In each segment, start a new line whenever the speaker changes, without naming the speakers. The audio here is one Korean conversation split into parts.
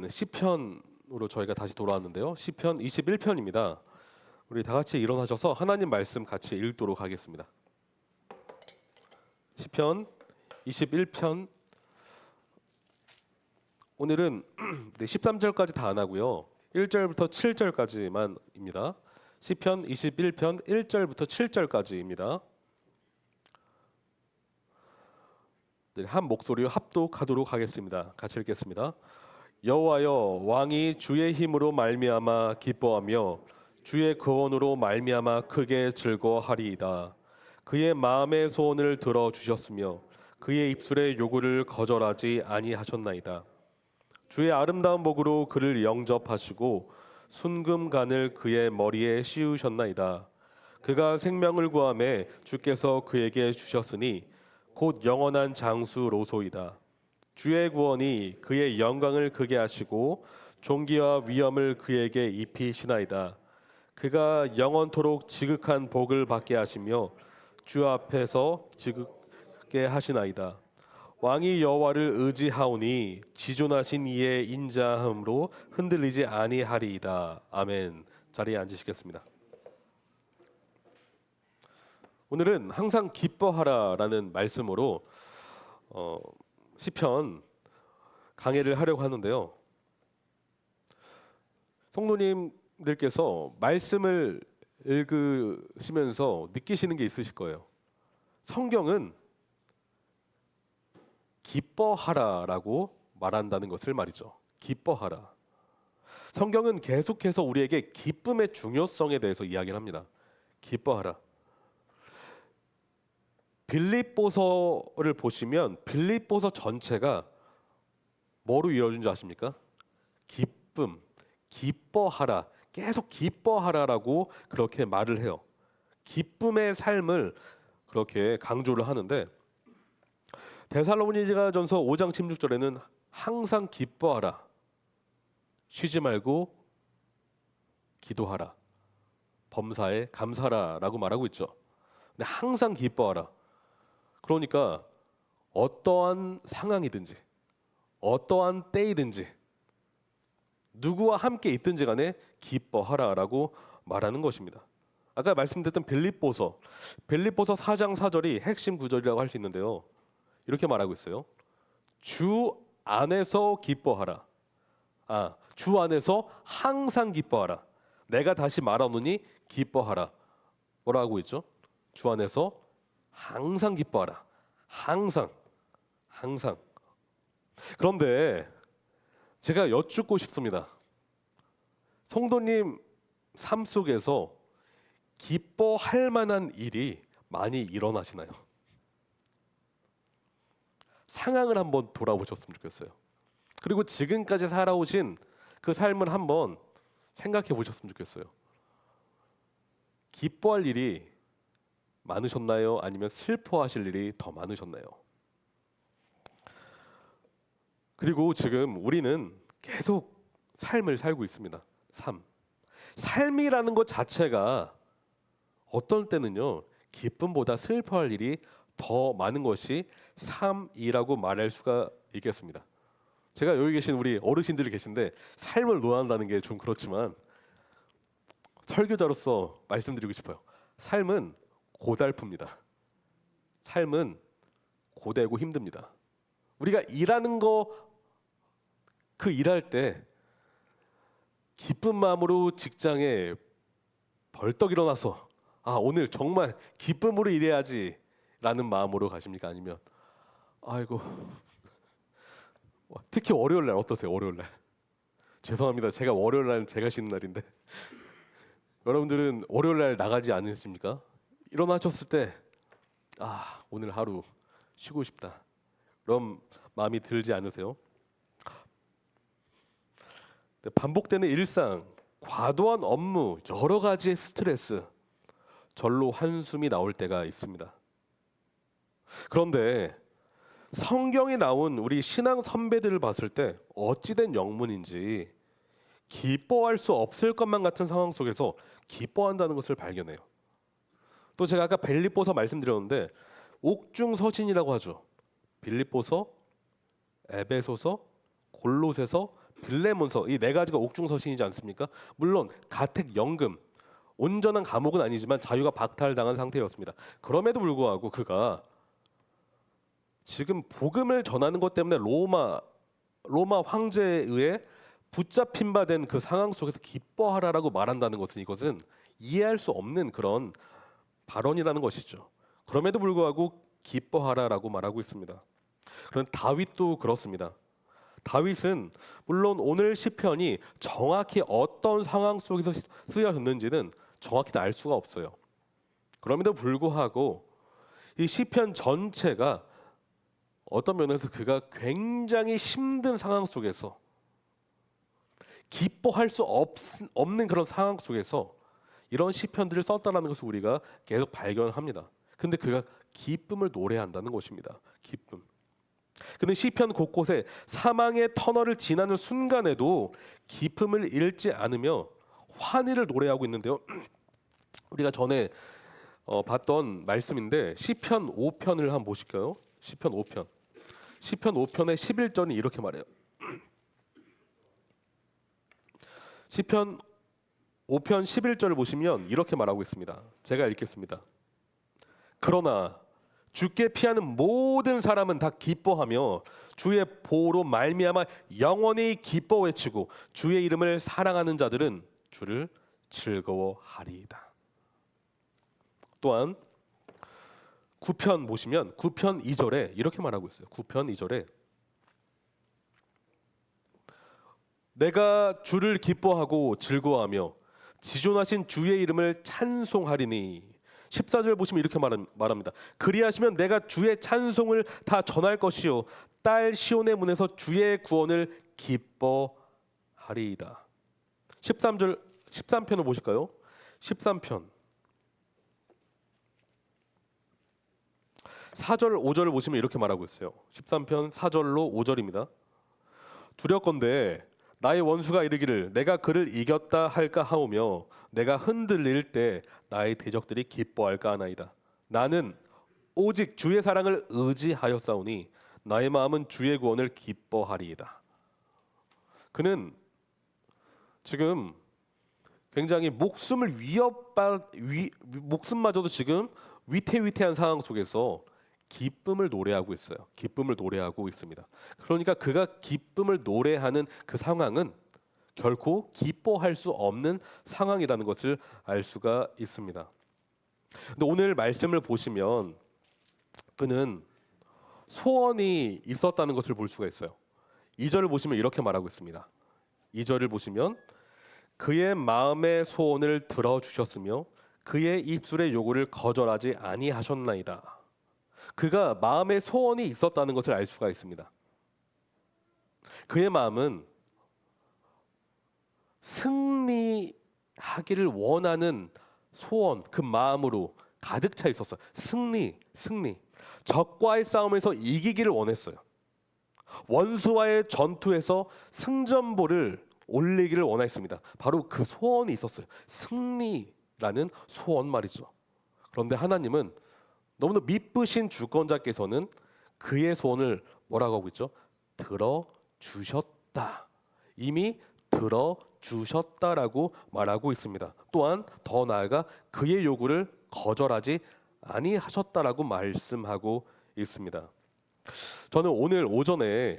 시편으로 저희가 다시 돌아왔는데요. 시편 21편입니다. 우리 다 같이 일어나셔서 하나님 말씀 같이 읽도록 하겠습니다. 시편 21편. 오늘은 13절까지 다 안 하고요. 1절부터 7절까지만입니다. 시편 21편 1절부터 7절까지입니다. 한 목소리로 합독하도록 하겠습니다. 같이 읽겠습니다. 여호와여, 왕이 주의 힘으로 말미암아 기뻐하며 주의 구원으로 말미암아 크게 즐거워하리이다. 그의 마음의 소원을 들어 주셨으며 그의 입술의 요구를 거절하지 아니하셨나이다. 주의 아름다운 복으로 그를 영접하시고 순금간을 그의 머리에 씌우셨나이다. 그가 생명을 구하매 주께서 그에게 주셨으니 곧 영원한 장수로소이다. 주의 구원이 그의 영광을 크게 하시고 존귀와 위엄을 그에게 입히시나이다. 그가 영원토록 지극한 복을 받게 하시며 주 앞에서 지극게 하시나이다. 왕이 여호와를 의지하오니 지존하신 이의 인자함으로 흔들리지 아니하리이다. 아멘. 자리에 앉으시겠습니다. 오늘은 항상 기뻐하라라는 말씀으로 시편 강해를 하려고 하는데요. 성도님들께서 말씀을 읽으시면서 느끼시는 게 있으실 거예요. 성경은 기뻐하라라고 말한다는 것을 말이죠. 기뻐하라. 성경은 계속해서 우리에게 기쁨의 중요성에 대해서 이야기를 합니다. 기뻐하라. 빌립보서를 보시면 빌립보서 전체가 뭐로 이루어진 줄 아십니까? 기쁨, 기뻐하라, 계속 기뻐하라라고 그렇게 말을 해요. 기쁨의 삶을 그렇게 강조를 하는데 데살로니가전서 5장 16절에는 항상 기뻐하라, 쉬지 말고 기도하라, 범사에 감사하라라고 말하고 있죠. 근데 항상 기뻐하라. 그러니까 어떠한 상황이든지 어떠한 때이든지 누구와 함께 있든지 간에 기뻐하라라고 말하는 것입니다. 아까 말씀드렸던 빌립보서 4장 4절이 핵심 구절이라고 할 수 있는데요. 이렇게 말하고 있어요. 주 안에서 기뻐하라. 주 안에서 항상 기뻐하라. 내가 다시 말하노니 기뻐하라. 뭐라고 하고 있죠? 주 안에서 항상 기뻐하라. 항상. 그런데 제가 여쭙고 싶습니다. 성도님 삶 속에서 기뻐할 만한 일이 많이 일어나시나요? 상황을 한번 돌아보셨으면 좋겠어요. 그리고 지금까지 살아오신 그 삶을 한번 생각해 보셨으면 좋겠어요. 기뻐할 일이 많으셨나요? 아니면 슬퍼하실 일이 더 많으셨나요? 그리고 지금 우리는 계속 삶을 살고 있습니다. 삶이라는 것 자체가 어떤 때는요, 기쁨보다 슬퍼할 일이 더 많은 것이 삶이라고 말할 수가 있겠습니다. 제가 여기 계신 우리 어르신들이 계신데 삶을 논한다는 게 좀 그렇지만 설교자로서 말씀드리고 싶어요. 삶은 고달픕니다. 삶은 고되고 힘듭니다. 우리가 일하는 거 그 일할 때 기쁜 마음으로 직장에 벌떡 일어나서 오늘 정말 기쁨으로 일해야지 라는 마음으로 가십니까? 아니면 아이고 특히 월요일 날 어떠세요? 월요일 날 죄송합니다. 제가 월요일 날 제가 쉬는 날인데 여러분들은 월요일 날 나가지 않으십니까? 일어나셨을 때 오늘 하루 쉬고 싶다 그런 마음이 들지 않으세요? 반복되는 일상, 과도한 업무, 여러 가지의 스트레스, 절로 한숨이 나올 때가 있습니다. 그런데 성경에 나온 우리 신앙 선배들을 봤을 때 어찌된 영문인지 기뻐할 수 없을 것만 같은 상황 속에서 기뻐한다는 것을 발견해요. 또 제가 아까 빌립보서 말씀드렸는데 옥중서신이라고 하죠. 빌립보서, 에베소서, 골로새서, 빌레몬서, 이 네 가지가 옥중서신이지 않습니까? 물론 가택연금, 온전한 감옥은 아니지만 자유가 박탈당한 상태였습니다. 그럼에도 불구하고 그가 지금 복음을 전하는 것 때문에 로마 황제에 의해 붙잡힌 바 된 그 상황 속에서 기뻐하라라고 말한다는 것은, 이것은 이해할 수 없는 그런 발언이라는 것이죠. 그럼에도 불구하고 기뻐하라라고 말하고 있습니다. 그런 다윗도 그렇습니다. 다윗은 물론 오늘 시편이 정확히 어떤 상황 속에서 쓰여졌는지는 정확히 알 수가 없어요. 그럼에도 불구하고 이 시편 전체가 어떤 면에서 그가 굉장히 힘든 상황 속에서, 기뻐할 수 없는 그런 상황 속에서 이런 시편들을 썼다라는 것을 우리가 계속 발견합니다. 근데 그가 기쁨을 노래한다는 것입니다. 기쁨. 근데 시편 곳곳에 사망의 터널을 지나는 순간에도 기쁨을 잃지 않으며 환희를 노래하고 있는데요. 우리가 전에 봤던 말씀인데 시편 5편을 한번 보실까요? 시편 5편. 시편 5편의 11절이 이렇게 말해요. 시편 5편 11절을 보시면 이렇게 말하고 있습니다. 제가 읽겠습니다. 그러나 주께 피하는 모든 사람은 다 기뻐하며 주의 보호로 말미암아 영원히 기뻐 외치고 주의 이름을 사랑하는 자들은 주를 즐거워하리이다. 또한 9편 보시면 9편 2절에 이렇게 말하고 있어요. 9편 2절에 내가 주를 기뻐하고 즐거워하며 지존하신 주의 이름을 찬송하리니. 14절 보시면 이렇게 말합니다. 그리하시면 내가 주의 찬송을 다 전할 것이요 딸 시온의 문에서 주의 구원을 기뻐하리이다. 13편을 보실까요? 13편 4절 5절을 보시면 이렇게 말하고 있어요. 13편 4절로 5절입니다. 두렵건대 나의 원수가 이르기를 내가 그를 이겼다 할까 하오며 내가 흔들릴 때 나의 대적들이 기뻐할까 하나이다. 나는 오직 주의 사랑을 의지하였사오니 나의 마음은 주의 구원을 기뻐하리이다. 그는 지금 굉장히 목숨마저도 지금 위태위태한 상황 속에서 기쁨을 노래하고 있어요. 기쁨을 노래하고 있습니다. 그러니까 그가 기쁨을 노래하는 그 상황은 결코 기뻐할 수 없는 상황이라는 것을 알 수가 있습니다. 근데 오늘 말씀을 보시면 그는 소원이 있었다는 것을 볼 수가 있어요. 2절을 보시면 이렇게 말하고 있습니다. 2절을 보시면 그의 마음의 소원을 들어주셨으며 그의 입술의 요구를 거절하지 아니하셨나이다. 그가 마음의 소원이 있었다는 것을 알 수가 있습니다. 그의 마음은 승리하기를 원하는 소원, 그 마음으로 가득 차 있었어요. 승리. 적과의 싸움에서 이기기를 원했어요. 원수와의 전투에서 승전보를 올리기를 원했습니다. 바로 그 소원이 있었어요. 승리라는 소원 말이죠. 그런데 하나님은 너무나 미쁘신 주권자께서는 그의 소원을 뭐라고 하고 있죠? 들어주셨다. 이미 들어주셨다라고 말하고 있습니다. 또한 더 나아가 그의 요구를 거절하지 아니하셨다라고 말씀하고 있습니다. 저는 오늘 오전에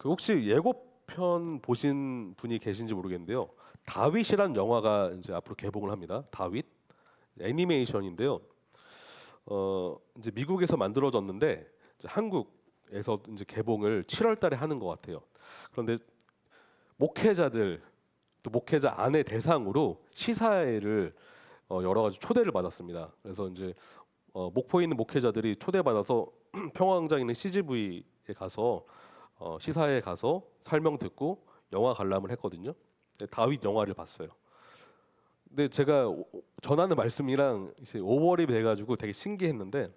혹시 예고편 보신 분이 계신지 모르겠는데요. 다윗이란 영화가 이제 앞으로 개봉을 합니다. 다윗 애니메이션인데요. 이제 미국에서 만들어졌는데 이제 한국에서 이제 개봉을 7월달에 하는 것 같아요. 그런데 목회자들 또 목회자 아내 대상으로 시사회를 여러 가지 초대를 받았습니다. 그래서 이제 목포에 있는 목회자들이 초대받아서 평화광장에 있는 CGV에 가서 시사회에 가서 설명 듣고 영화 관람을 했거든요. 다윗 영화를 봤어요. 근데 제가 전하는 말씀이랑 이제 오버랩이 돼가지고 되게 신기했는데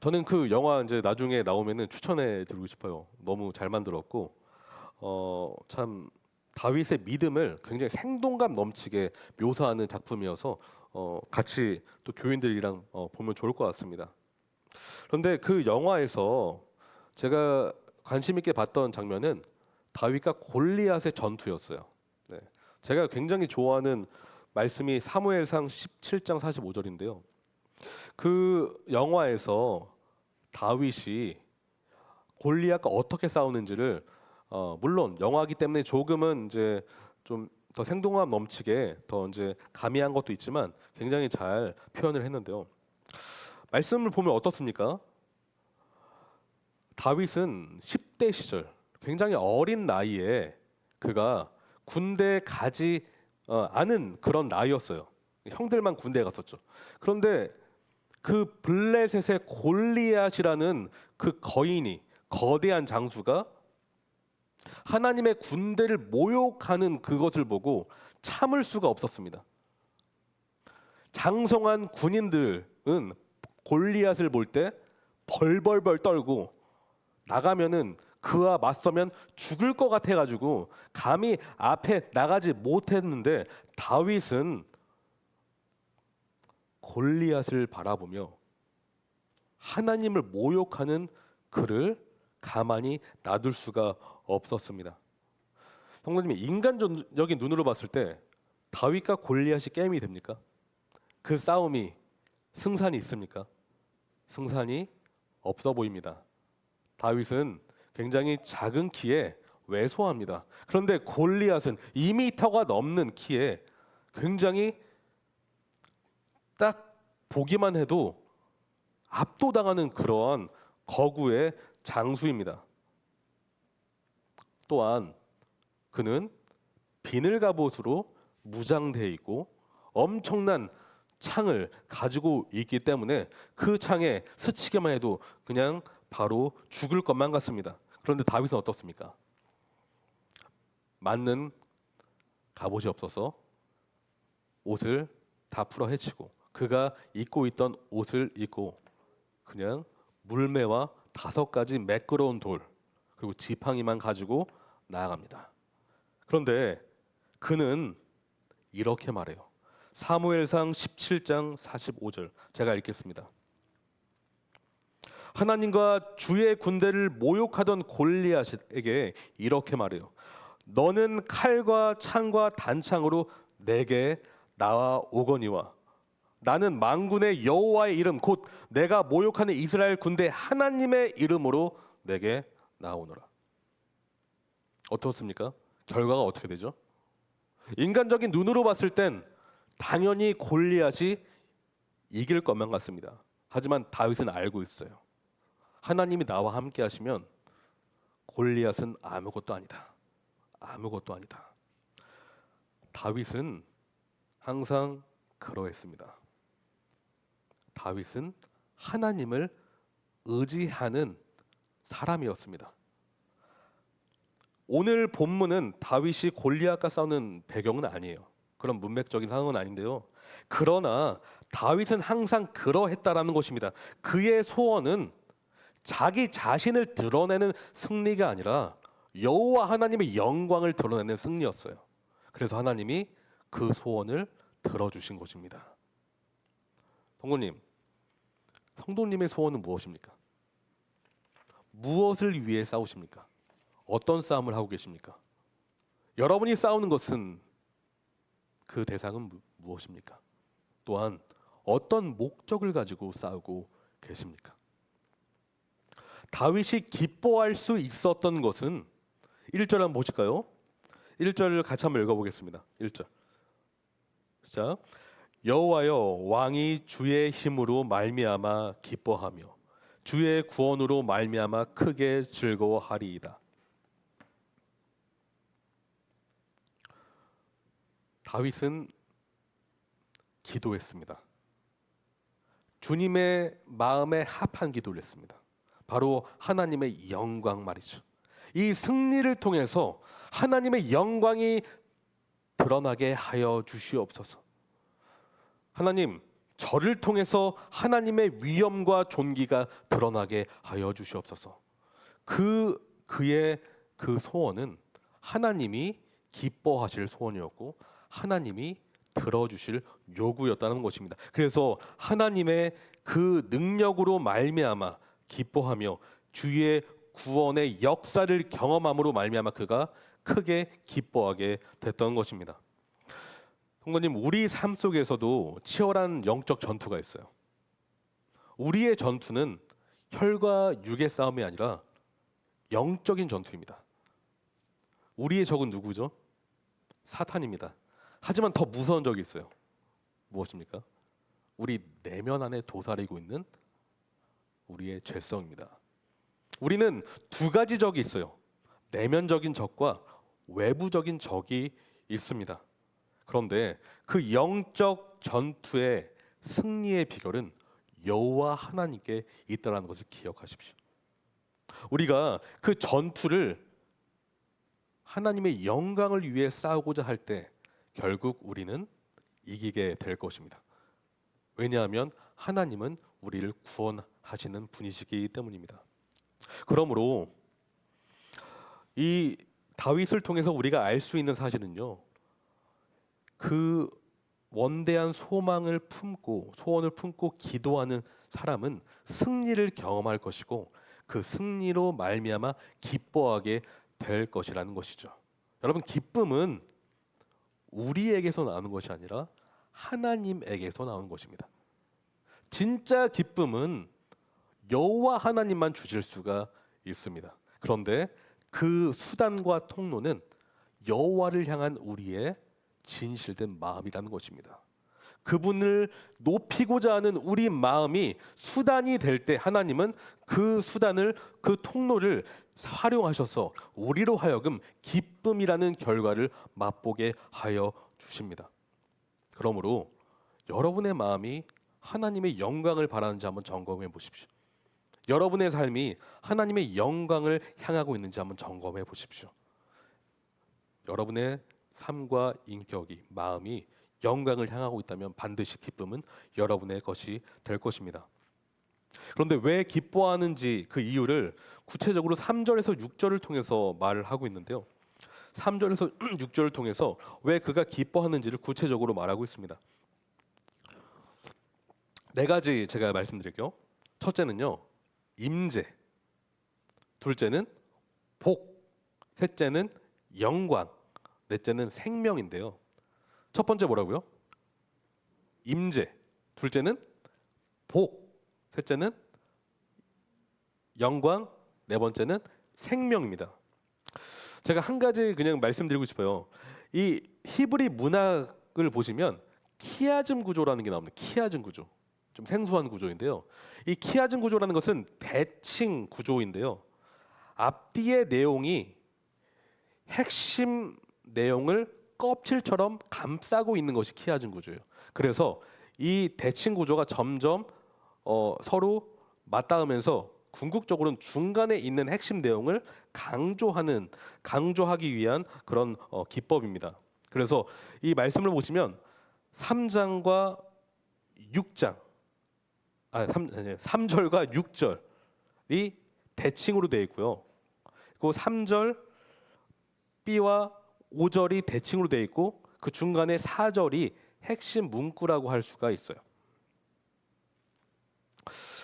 저는 그 영화 이제 나중에 나오면은 추천해 드리고 싶어요. 너무 잘 만들었고 참 다윗의 믿음을 굉장히 생동감 넘치게 묘사하는 작품이어서 같이 또 교인들이랑 보면 좋을 것 같습니다. 그런데 그 영화에서 제가 관심 있게 봤던 장면은 다윗과 골리앗의 전투였어요. 네. 제가 굉장히 좋아하는 말씀이 사무엘상 17장 45절인데요. 그 영화에서 다윗이 골리앗과 어떻게 싸우는지를 물론 영화이기 때문에 조금은 이제 좀 더 생동감 넘치게 더 이제 가미한 것도 있지만 굉장히 잘 표현을 했는데요. 말씀을 보면 어떻습니까? 다윗은 10대 시절 굉장히 어린 나이에 그가 군대에 가지 않은 그런 나이였어요. 형들만 군대에 갔었죠. 그런데 그 블레셋의 골리앗이라는 그 거인이 거대한 장수가 하나님의 군대를 모욕하는 그것을 보고 참을 수가 없었습니다. 장성한 군인들은 골리앗을 볼 때 벌벌벌 떨고 나가면은 그와 맞서면 죽을 것 같아가지고 감히 앞에 나가지 못했는데 다윗은 골리앗을 바라보며 하나님을 모욕하는 그를 가만히 놔둘 수가 없었습니다. 성도님이 인간적인 눈으로 봤을 때 다윗과 골리앗이 게임이 됩니까? 그 싸움이 승산이 있습니까? 승산이 없어 보입니다. 다윗은 굉장히 작은 키에 왜소합니다. 그런데 골리앗은 2m가 넘는 키에 굉장히 딱 보기만 해도 압도당하는 그러한 거구의 장수입니다. 또한 그는 비늘 갑옷으로 무장되어 있고 엄청난 창을 가지고 있기 때문에 그 창에 스치기만 해도 그냥 바로 죽을 것만 같습니다. 그런데 다윗은 어떻습니까? 맞는 갑옷이 없어서 옷을 다 풀어 헤치고 그가 입고 있던 옷을 입고 그냥 물매와 5가지 매끄러운 돌 그리고 지팡이만 가지고 나아갑니다. 그런데 그는 이렇게 말해요. 사무엘상 17장 45절 제가 읽겠습니다. 하나님과 주의 군대를 모욕하던 골리앗에게 이렇게 말해요. 너는 칼과 창과 단창으로 내게 나와오거니와 나는 만군의 여호와의 이름 곧 내가 모욕하는 이스라엘 군대 하나님의 이름으로 내게 나오노라. 어떻습니까? 결과가 어떻게 되죠? 인간적인 눈으로 봤을 땐 당연히 골리앗이 이길 것만 같습니다. 하지만 다윗은 알고 있어요. 하나님이 나와 함께 하시면 골리앗은 아무것도 아니다. 아무것도 아니다. 다윗은 항상 그러했습니다. 다윗은 하나님을 의지하는 사람이었습니다. 오늘 본문은 다윗이 골리앗과 싸우는 배경은 아니에요. 그런 문맥적인 상황은 아닌데요. 그러나 다윗은 항상 그러했다라는 것입니다. 그의 소원은 자기 자신을 드러내는 승리가 아니라 여호와 하나님의 영광을 드러내는 승리였어요. 그래서 하나님이 그 소원을 들어주신 것입니다. 성도님의 소원은 무엇입니까? 무엇을 위해 싸우십니까? 어떤 싸움을 하고 계십니까? 여러분이 싸우는 것은 그 대상은 무엇입니까? 또한 어떤 목적을 가지고 싸우고 계십니까? 다윗이 기뻐할 수 있었던 것은 1절 한번 보실까요? 1절을 같이 한번 읽어보겠습니다. 1절 자, 여호와여 왕이 주의 힘으로 말미암아 기뻐하며 주의 구원으로 말미암아 크게 즐거워하리이다. 다윗은 기도했습니다. 주님의 마음에 합한 기도를 했습니다. 바로 하나님의 영광 말이죠. 이 승리를 통해서 하나님의 영광이 드러나게 하여 주시옵소서. 하나님, 저를 통해서 하나님의 위엄과 존귀가 드러나게 하여 주시옵소서. 그의 그 소원은 하나님이 기뻐하실 소원이었고 하나님이 들어주실 요구였다는 것입니다. 그래서 하나님의 그 능력으로 말미암아 기뻐하며 주의 구원의 역사를 경험함으로 말미암아 그가 크게 기뻐하게 됐던 것입니다. 성도님, 우리 삶 속에서도 치열한 영적 전투가 있어요. 우리의 전투는 혈과 육의 싸움이 아니라 영적인 전투입니다. 우리의 적은 누구죠? 사탄입니다. 하지만 더 무서운 적이 있어요. 무엇입니까? 우리 내면 안에 도사리고 있는 우리의 죄성입니다. 우리는 두 가지 적이 있어요. 내면적인 적과 외부적인 적이 있습니다. 그런데 그 영적 전투의 승리의 비결은 여호와 하나님께 있다라는 것을 기억하십시오. 우리가 그 전투를 하나님의 영광을 위해 싸우고자 할 때 결국 우리는 이기게 될 것입니다. 왜냐하면 하나님은 우리를 구원하시는 분이시기 때문입니다. 그러므로 이 다윗을 통해서 우리가 알 수 있는 사실은요, 그 원대한 소망을 품고 소원을 품고 기도하는 사람은 승리를 경험할 것이고 그 승리로 말미암아 기뻐하게 될 것이라는 것이죠. 여러분, 기쁨은 우리에게서 나오는 것이 아니라 하나님에게서 나오는 것입니다. 진짜 기쁨은 여호와 하나님만 주실 수가 있습니다. 그런데 그 수단과 통로는 여호와를 향한 우리의 진실된 마음이라는 것입니다. 그분을 높이고자 하는 우리 마음이 수단이 될 때 하나님은 그 수단을, 그 통로를 활용하셔서 우리로 하여금 기쁨이라는 결과를 맛보게 하여 주십니다. 그러므로 여러분의 마음이 하나님의 영광을 바라는지 한번 점검해 보십시오. 여러분의 삶이 하나님의 영광을 향하고 있는지 한번 점검해 보십시오. 여러분의 삶과 인격이, 마음이 영광을 향하고 있다면 반드시 기쁨은 여러분의 것이 될 것입니다. 그런데 왜 기뻐하는지 그 이유를 구체적으로 3절에서 6절을 통해서 말을 하고 있는데요. 3절에서 6절을 통해서 왜 그가 기뻐하는지를 구체적으로 말하고 있습니다. 네 가지 제가 말씀드릴게요. 첫째는요, 임재. 둘째는 복. 셋째는 영광. 넷째는 생명인데요. 첫 번째 뭐라고요? 임재. 둘째는 복. 셋째는 영광. 네 번째는 생명입니다. 제가 한 가지 그냥 말씀드리고 싶어요. 이 히브리 문학을 보시면 키아즘 구조라는 게 나옵니다. 키아즘 구조. 좀 생소한 구조인데요. 이 키아즘 구조라는 것은 대칭 구조인데요. 앞뒤의 내용이 핵심 내용을 껍질처럼 감싸고 있는 것이 키아즘 구조예요. 그래서 이 대칭 구조가 점점 서로 맞닿으면서 궁극적으로는 중간에 있는 핵심 내용을 강조하기 위한 그런 기법입니다. 그래서 이 말씀을 보시면 3장과 6장 3절과 6절이 대칭으로 되어 있고요. 그리고 3절 B와 5절이 대칭으로 되어 있고 그 중간에 4절이 핵심 문구라고 할 수가 있어요.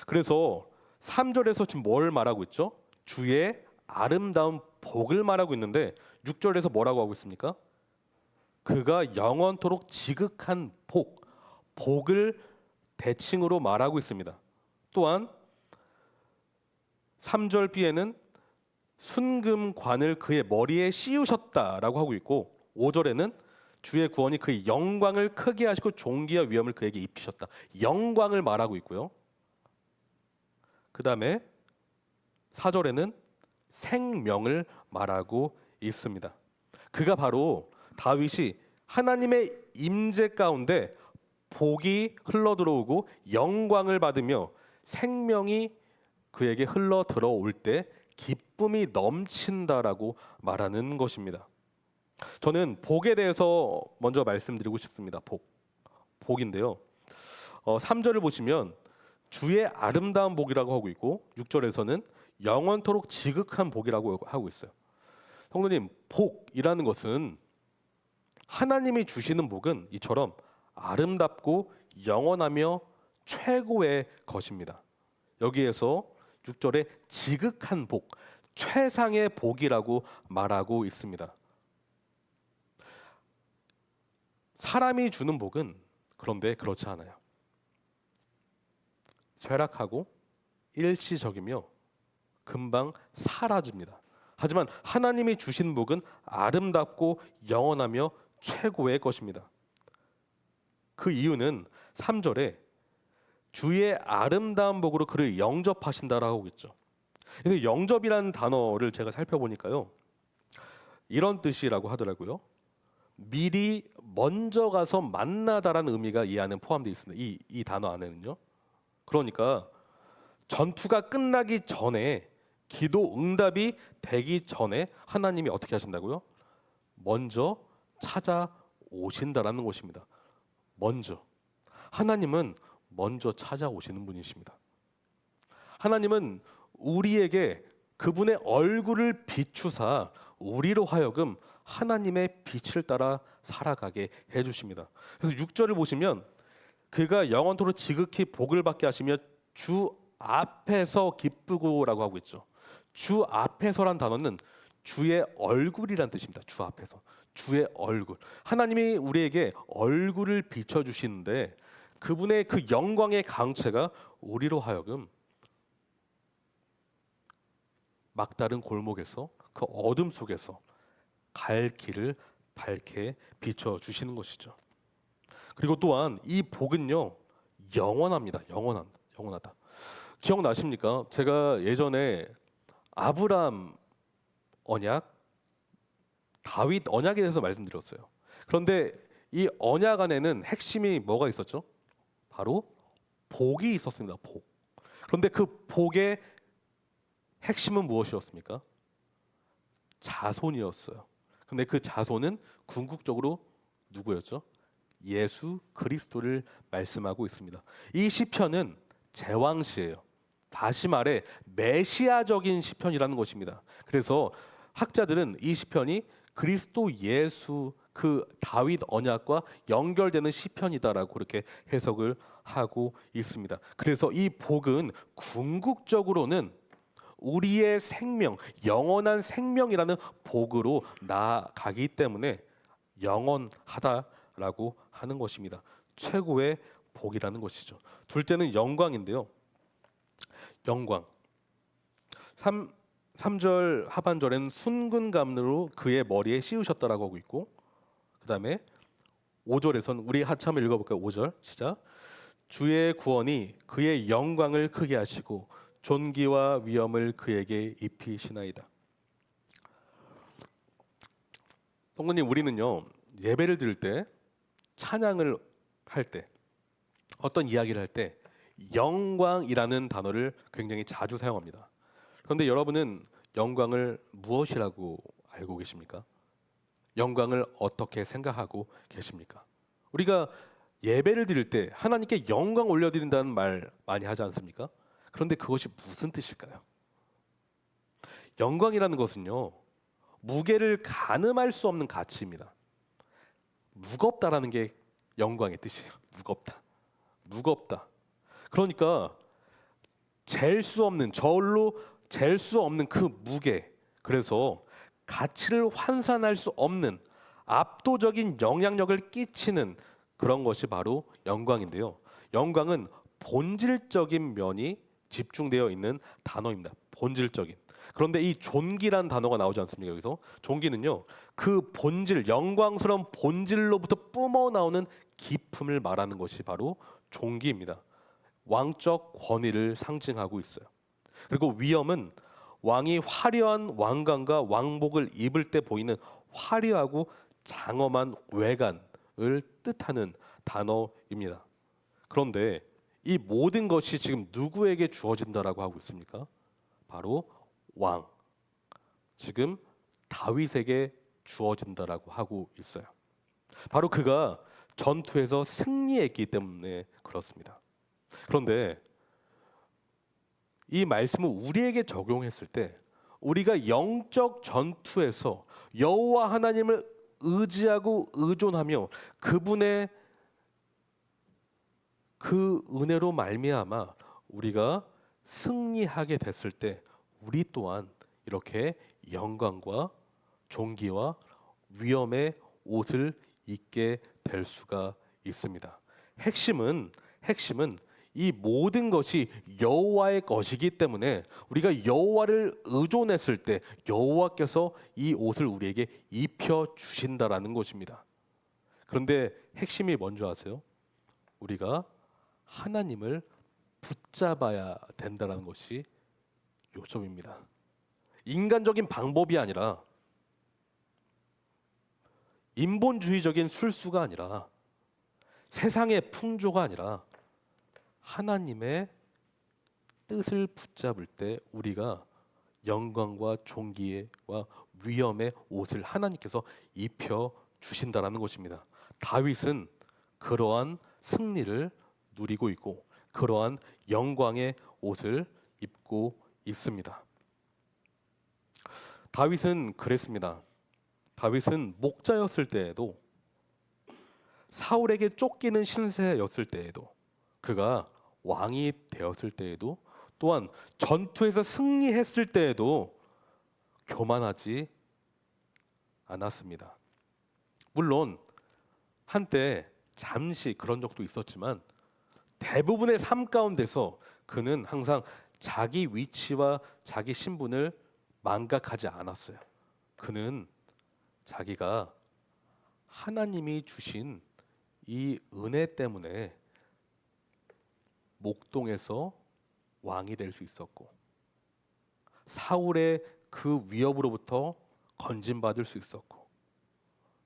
그래서 3절에서 지금 뭘 말하고 있죠? 주의 아름다운 복을 말하고 있는데 6절에서 뭐라고 하고 있습니까? 그가 영원토록 지극한 복을 대칭으로 말하고 있습니다. 또한 3절 B에는 순금관을 그의 머리에 씌우셨다라고 하고 있고 5절에는 주의 구원이 그의 영광을 크게 하시고 존귀와 위엄을 그에게 입히셨다. 영광을 말하고 있고요. 그 다음에 4절에는 생명을 말하고 있습니다. 그가 바로 다윗이 하나님의 임재 가운데 복이 흘러들어오고 영광을 받으며 생명이 그에게 흘러들어올 때 기쁨이 넘친다라고 말하는 것입니다. 저는 복에 대해서 먼저 말씀드리고 싶습니다. 복인데요. 3절을 보시면 주의 아름다운 복이라고 하고 있고 6절에서는 영원토록 지극한 복이라고 하고 있어요. 성도님, 복이라는 것은 하나님이 주시는 복은 이처럼 아름답고 영원하며 최고의 것입니다. 여기에서 6절에 지극한 복, 최상의 복이라고 말하고 있습니다. 사람이 주는 복은 그런데 그렇지 않아요. 쇠락하고 일시적이며 금방 사라집니다. 하지만 하나님이 주신 복은 아름답고 영원하며 최고의 것입니다. 그 이유는 3절에 주의 아름다운 복으로 그를 영접하신다라고 하고 있죠. 그래서 영접이라는 단어를 제가 살펴보니까요, 이런 뜻이라고 하더라고요. 미리 먼저 가서 만나다라는 의미가 이 안에 포함되어 있습니다. 이 단어 안에는요. 그러니까 전투가 끝나기 전에, 기도 응답이 되기 전에 하나님이 어떻게 하신다고요? 먼저 찾아오신다라는 것입니다. 먼저. 하나님은 먼저 찾아오시는 분이십니다. 하나님은 우리에게 그분의 얼굴을 비추사 우리로 하여금 하나님의 빛을 따라 살아가게 해주십니다. 그래서 6절을 보시면 그가 영원토록 지극히 복을 받게 하시며 주 앞에서 기쁘고라고 하고 있죠. 주 앞에서란 단어는 주의 얼굴이란 뜻입니다. 주 앞에서. 주의 얼굴. 하나님이 우리에게 얼굴을 비춰주시는데 그분의 그 영광의 강체가 우리로 하여금 막다른 골목에서 그 어둠 속에서 갈 길을 밝게 비춰주시는 것이죠. 그리고 또한 이 복은요, 영원합니다. 영원하다. 기억나십니까? 제가 예전에 아브람 언약, 다윗 언약에 대해서 말씀드렸어요. 그런데 이 언약 안에는 핵심이 뭐가 있었죠? 바로 복이 있었습니다. 복. 그런데 그 복의 핵심은 무엇이었습니까? 자손이었어요. 근데 그 자손은 궁극적으로 누구였죠? 예수 그리스도를 말씀하고 있습니다. 이 시편은 제왕시예요. 다시 말해 메시아적인 시편이라는 것입니다. 그래서 학자들은 이 시편이 그리스도 예수 그 다윗 언약과 연결되는 시편이다라고 그렇게 해석을 하고 있습니다. 그래서 이 복은 궁극적으로는 우리의 생명, 영원한 생명이라는 복으로 나아가기 때문에 영원하다라고 하는 것입니다. 최고의 복이라는 것이죠. 둘째는 영광인데요. 영광. 3절 하반절에는 순근감으로 그의 머리에 씌우셨다라고 하고 있고, 그 다음에 5절에서는 우리 같이 한번 읽어볼까요? 5절 시작. 주의 구원이 그의 영광을 크게 하시고 존귀와 위엄을 그에게 입히시나이다. 성도님, 우리는요 예배를 드릴 때, 찬양을 할 때, 어떤 이야기를 할 때 영광이라는 단어를 굉장히 자주 사용합니다. 그런데 여러분은 영광을 무엇이라고 알고 계십니까? 영광을 어떻게 생각하고 계십니까? 우리가 예배를 드릴 때 하나님께 영광 올려드린다는 말 많이 하지 않습니까? 그런데 그것이 무슨 뜻일까요? 영광이라는 것은요, 무게를 가늠할 수 없는 가치입니다. 무겁다라는 게 영광의 뜻이에요. 무겁다. 그러니까 저울로 잴 수 없는 그 무게, 그래서 가치를 환산할 수 없는 압도적인 영향력을 끼치는 그런 것이 바로 영광인데요. 영광은 본질적인 면이 집중되어 있는 단어입니다. 본질적인. 그런데 이 존귀란 단어가 나오지 않습니까? 여기서 존귀는요, 그 본질, 영광스러운 본질로부터 뿜어 나오는 기품을 말하는 것이 바로 존귀입니다. 왕적 권위를 상징하고 있어요. 그리고 위엄은 왕이 화려한 왕관과 왕복을 입을 때 보이는 화려하고 장엄한 외관을 뜻하는 단어입니다. 그런데 이 모든 것이 지금 누구에게 주어진다라고 하고 있습니까? 바로 왕, 지금 다윗에게 주어진다라고 하고 있어요. 바로 그가 전투에서 승리했기 때문에 그렇습니다. 그런데 이 말씀을 우리에게 적용했을 때, 우리가 영적 전투에서 여호와 하나님을 의지하고 의존하며 그분의 그 은혜로 말미암아 우리가 승리하게 됐을 때, 우리 또한 이렇게 영광과 존귀와 위엄의 옷을 입게 될 수가 있습니다. 핵심은 이 모든 것이 여호와의 것이기 때문에 우리가 여호와를 의존했을 때 여호와께서 이 옷을 우리에게 입혀 주신다라는 것입니다. 그런데 핵심이 뭔지 아세요? 우리가 하나님을 붙잡아야 된다는 것이 요점입니다. 인간적인 방법이 아니라, 인본주의적인 술수가 아니라, 세상의 풍조가 아니라 하나님의 뜻을 붙잡을 때 우리가 영광과 존귀와 위엄의 옷을 하나님께서 입혀 주신다라는 것입니다. 다윗은 그러한 승리를 누리고 있고 그러한 영광의 옷을 입고 있습니다. 다윗은 그랬습니다. 다윗은 목자였을 때에도, 사울에게 쫓기는 신세였을 때에도, 그가 왕이 되었을 때에도, 또한 전투에서 승리했을 때에도 교만하지 않았습니다. 물론 한때 잠시 그런 적도 있었지만 대부분의 삶 가운데서 그는 항상 자기 위치와 자기 신분을 망각하지 않았어요. 그는 자기가 하나님이 주신 이 은혜 때문에 목동에서 왕이 될 수 있었고, 사울의 그 위협으로부터 건진받을 수 있었고,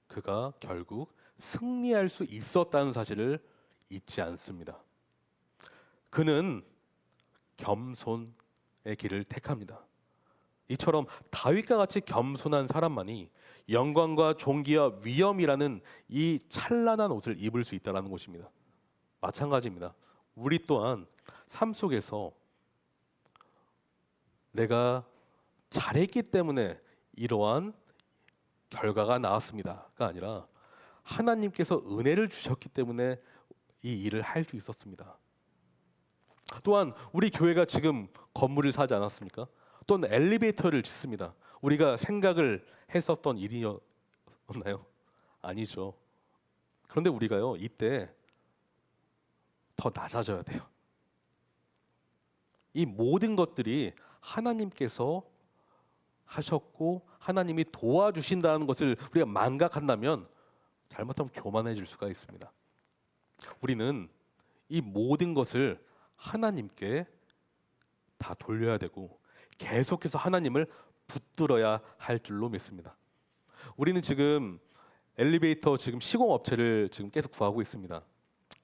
그가 결국 승리할 수 있었다는 사실을 잊지 않습니다. 그는 겸손의 길을 택합니다. 이처럼 다윗과 같이 겸손한 사람만이 영광과 존귀와 위엄이라는 이 찬란한 옷을 입을 수 있다는 것입니다. 마찬가지입니다. 우리 또한 삶 속에서 내가 잘했기 때문에 이러한 결과가 나왔습니다가 아니라 하나님께서 은혜를 주셨기 때문에 이 일을 할 수 있었습니다. 또한 우리 교회가 지금 건물을 사지 않았습니까? 또는 엘리베이터를 짓습니다. 우리가 생각을 했었던 일이었나요? 아니죠. 그런데 우리가요, 이때 더 낮아져야 돼요. 이 모든 것들이 하나님께서 하셨고 하나님이 도와주신다는 것을 우리가 망각한다면 잘못하면 교만해질 수가 있습니다. 우리는 이 모든 것을 하나님께 다 돌려야 되고 계속해서 하나님을 붙들어야 할 줄로 믿습니다. 우리는 지금 엘리베이터 시공 업체를 지금 계속 구하고 있습니다.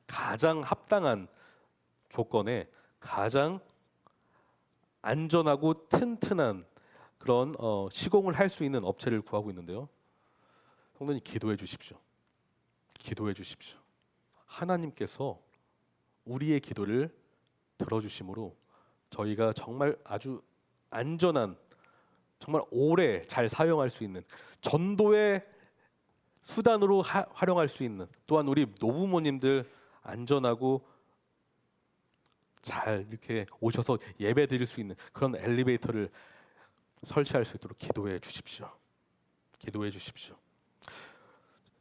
가장 합당한 조건에 가장 안전하고 튼튼한 그런 시공을 할 수 있는 업체를 구하고 있는데요. 성도님, 기도해 주십시오. 기도해 주십시오. 하나님께서 우리의 기도를 들어주심으로 저희가 정말 아주 안전한, 정말 오래 잘 사용할 수 있는 전도의 수단으로 활용할 수 있는, 또한 우리 노부모님들 안전하고 잘 이렇게 오셔서 예배 드릴 수 있는 그런 엘리베이터를 설치할 수 있도록 기도해 주십시오. 기도해 주십시오.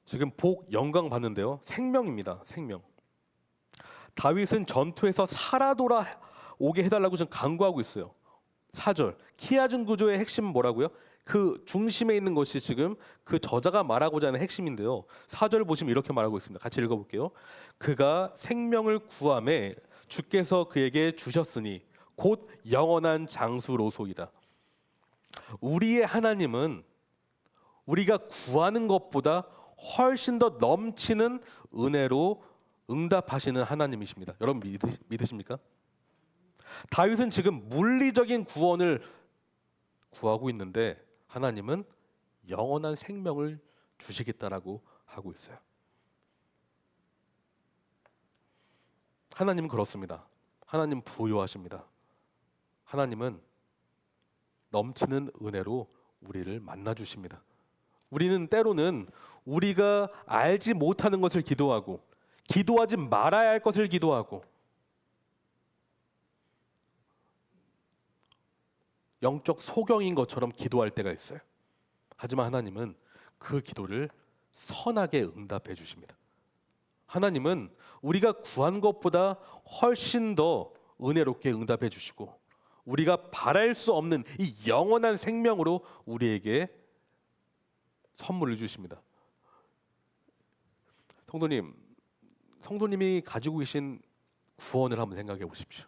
지금 복 영광 받는데요, 생명입니다. 생명. 다윗은 전투에서 살아 돌아오게 해달라고 지금 간구하고 있어요. 4절, 키아준 구조의 핵심은 뭐라고요? 그 중심에 있는 것이 지금 그 저자가 말하고자 하는 핵심인데요. 4절 보시면 이렇게 말하고 있습니다. 같이 읽어볼게요. 그가 생명을 구함에 주께서 그에게 주셨으니 곧 영원한 장수로소이다. 우리의 하나님은 우리가 구하는 것보다 훨씬 더 넘치는 은혜로 응답하시는 하나님이십니다. 여러분 믿으십니까? 다윗은 지금 물리적인 구원을 구하고 있는데 하나님은 영원한 생명을 주시겠다라고 하고 있어요. 하나님은 그렇습니다. 하나님 부유하십니다. 하나님은 넘치는 은혜로 우리를 만나 주십니다. 우리는 때로는 우리가 알지 못하는 것을 기도하고 기도하지 말아야 할 것을 기도하고 영적 소경인 것처럼 기도할 때가 있어요. 하지만 하나님은 그 기도를 선하게 응답해 주십니다. 하나님은 우리가 구한 것보다 훨씬 더 은혜롭게 응답해 주시고 우리가 바랄 수 없는 이 영원한 생명으로 우리에게 선물을 주십니다. 성도님이 가지고 계신 구원을 한번 생각해 보십시오.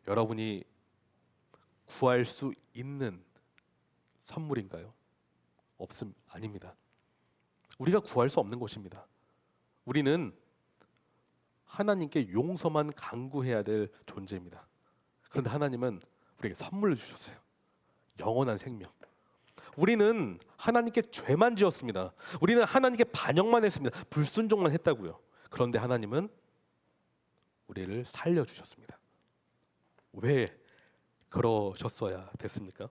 여러분이 구할 수 있는 선물인가요? 아닙니다. 우리가 구할 수 없는 것입니다. 우리는 하나님께 용서만 간구해야 될 존재입니다. 그런데 하나님은 우리에게 선물을 주셨어요. 영원한 생명. 우리는 하나님께 죄만 지었습니다. 우리는 하나님께 반역만 했습니다. 불순종만 했다고요. 그런데 하나님은 우리를 살려주셨습니다. 왜 그러셨어야 됐습니까?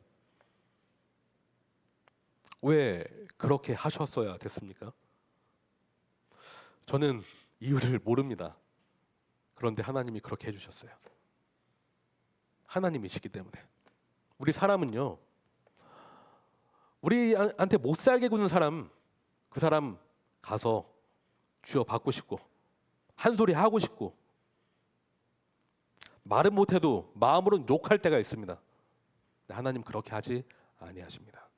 왜 그렇게 하셨어야 됐습니까? 저는 이유를 모릅니다. 그런데 하나님이 그렇게 해주셨어요. 하나님이시기 때문에. 우리 사람은요, 우리한테 못 살게 구는 사람, 그 사람 가서 쥐어 받고 싶고 한 소리 하고 싶고 말은 못해도 마음으로는 욕할 때가 있습니다. 하나님 그렇게 하지 아니하십니다.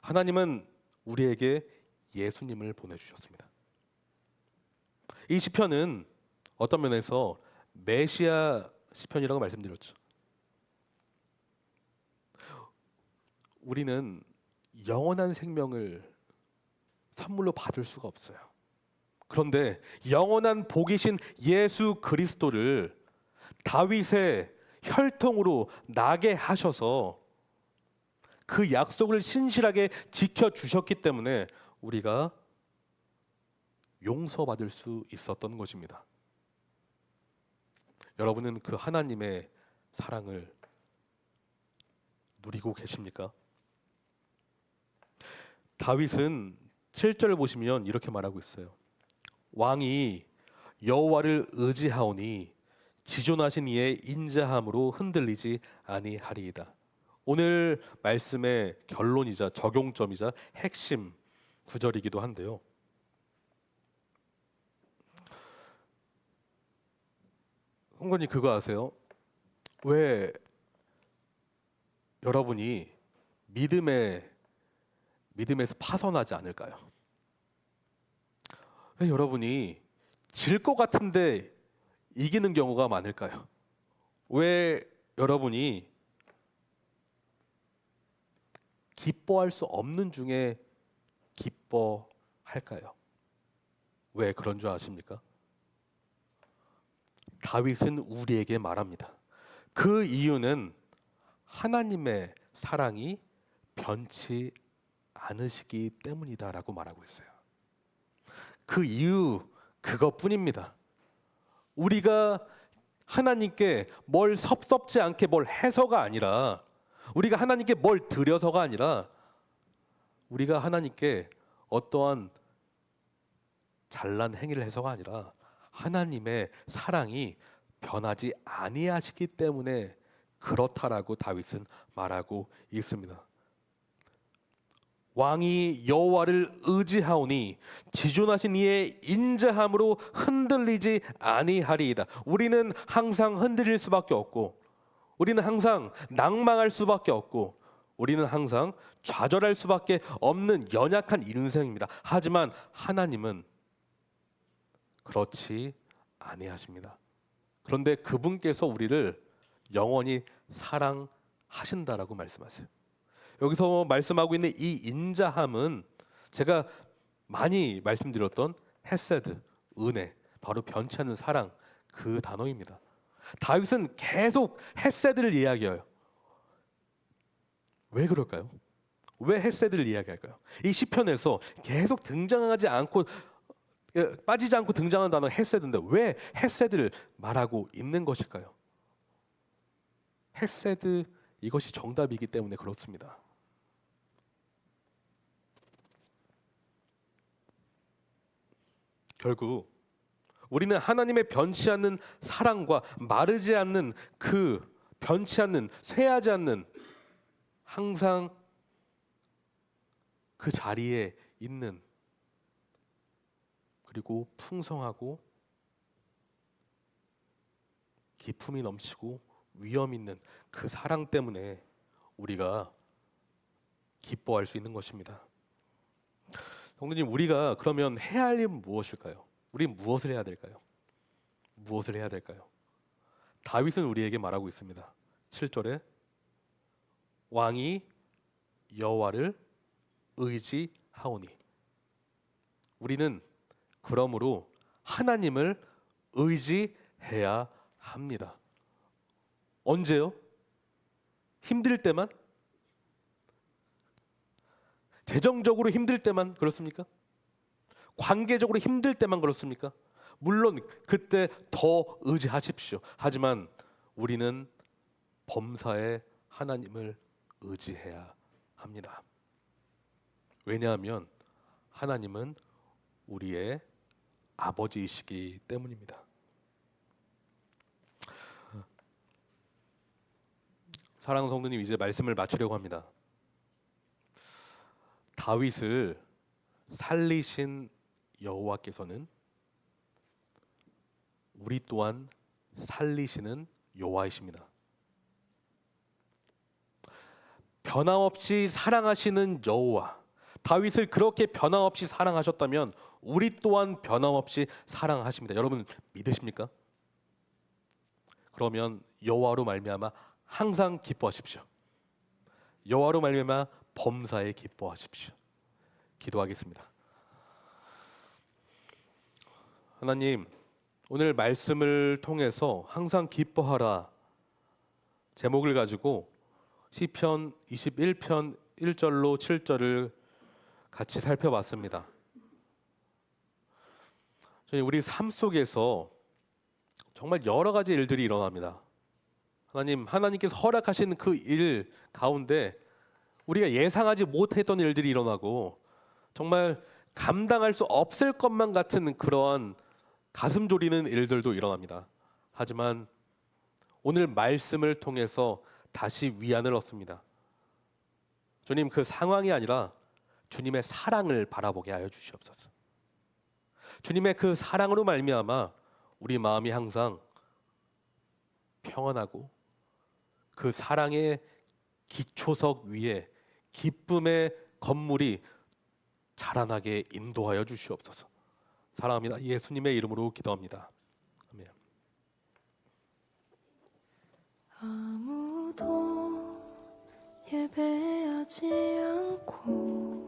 하나님은 우리에게 예수님을 보내주셨습니다. 이 시편은 어떤 면에서 메시아 시편이라고 말씀드렸죠. 우리는 영원한 생명을 선물로 받을 수가 없어요. 그런데 영원한 복이신 예수 그리스도를 다윗의 혈통으로 나게 하셔서 그 약속을 신실하게 지켜주셨기 때문에 우리가 용서받을 수 있었던 것입니다. 여러분은 그 하나님의 사랑을 누리고 계십니까? 다윗은 7절을 보시면 이렇게 말하고 있어요. 왕이 여호와를 의지하오니 지존하신 이의 인자함으로 흔들리지 아니하리이다. 오늘 말씀의 결론이자 적용점이자 핵심 구절이기도 한데요. 성도님 그거 아세요? 왜 여러분이 믿음에서 파선하지 않을까요? 왜 여러분이 질 것 같은데 이기는 경우가 많을까요? 왜 여러분이 기뻐할 수 없는 중에 기뻐할까요? 왜 그런 줄 아십니까? 다윗은 우리에게 말합니다. 그 이유는 하나님의 사랑이 변치 않으시기 때문이다라고 말하고 있어요. 그 이유 그것뿐입니다. 우리가 하나님께 뭘 섭섭지 않게 뭘 해서가 아니라 우리가 하나님께 뭘 드려서가 아니라 우리가 하나님께 어떠한 잘난 행위를 해서가 아니라 하나님의 사랑이 변하지 아니하시기 때문에 그렇다라고 다윗은 말하고 있습니다. 왕이 여호와를 의지하오니 지존하신 이의 인자함으로 흔들리지 아니하리이다. 우리는 항상 흔들릴 수밖에 없고 우리는 항상 낭망할 수밖에 없고 우리는 항상 좌절할 수밖에 없는 연약한 인생입니다. 하지만 하나님은 그렇지 아니하십니다. 그런데 그분께서 우리를 영원히 사랑하신다라고 말씀하세요. 여기서 말씀하고 있는 이 인자함은 제가 많이 말씀드렸던 헤세드, 은혜, 바로 변치 않는 사랑 그 단어입니다. 다윗은 계속 헤세드를 이야기해요. 왜 그럴까요? 왜 헤세드를 이야기할까요? 이 시편에서 계속 등장하지 않고 빠지지 않고 등장하는 단어 헤세드인데 왜 헤세드를 말하고 있는 것일까요? 헤세드 이것이 정답이기 때문에 그렇습니다. 결국 우리는 하나님의 변치 않는 사랑과 마르지 않는 그 변치 않는, 쇠하지 않는, 항상 그 자리에 있는, 그리고 풍성하고 기품이 넘치고 위엄 있는 그 사랑 때문에 우리가 기뻐할 수 있는 것입니다. 성도님, 우리가 그러면 해야 할 일은 무엇일까요? 우리 무엇을 해야 될까요? 무엇을 해야 될까요? 다윗은 우리에게 말하고 있습니다. 7절에 왕이 여호와를 의지하오니. 우리는 그러므로 하나님을 의지해야 합니다. 언제요? 힘들 때만? 재정적으로 힘들 때만 그렇습니까? 관계적으로 힘들 때만 그렇습니까? 물론 그때 더 의지하십시오. 하지만 우리는 범사에 하나님을 의지해야 합니다. 왜냐하면 하나님은 우리의 아버지이시기 때문입니다. 사랑하는 성도님, 이제 말씀을 마치려고 합니다. 다윗을 살리신 여호와께서는 우리 또한 살리시는 여호와이십니다. 변함없이 사랑하시는 여호와, 다윗을 그렇게 변함없이 사랑하셨다면 우리 또한 변함없이 사랑하십니다. 여러분 믿으십니까? 그러면 여호와로 말미암아 항상 기뻐하십시오. 여호와로 말미암아 범사에 기뻐하십시오. 기도하겠습니다. 하나님, 오늘 말씀을 통해서 항상 기뻐하라 제목을 가지고 시편 21편 1절로 7절을 같이 살펴봤습니다. 우리 삶 속에서 정말 여러 가지 일들이 일어납니다. 하나님께서 허락하신 그 일 가운데 우리가 예상하지 못했던 일들이 일어나고 정말 감당할 수 없을 것만 같은 그러한 가슴 졸이는 일들도 일어납니다. 하지만 오늘 말씀을 통해서 다시 위안을 얻습니다. 주님, 그 상황이 아니라 주님의 사랑을 바라보게 하여 주시옵소서. 주님의 그 사랑으로 말미암아 우리 마음이 항상 평안하고 그 사랑의 기초석 위에 기쁨의 건물이 자라나게 인도하여 주시옵소서. 사랑합니다. 예수님의 이름으로 기도합니다. 아멘.
아무도 예배하지 않고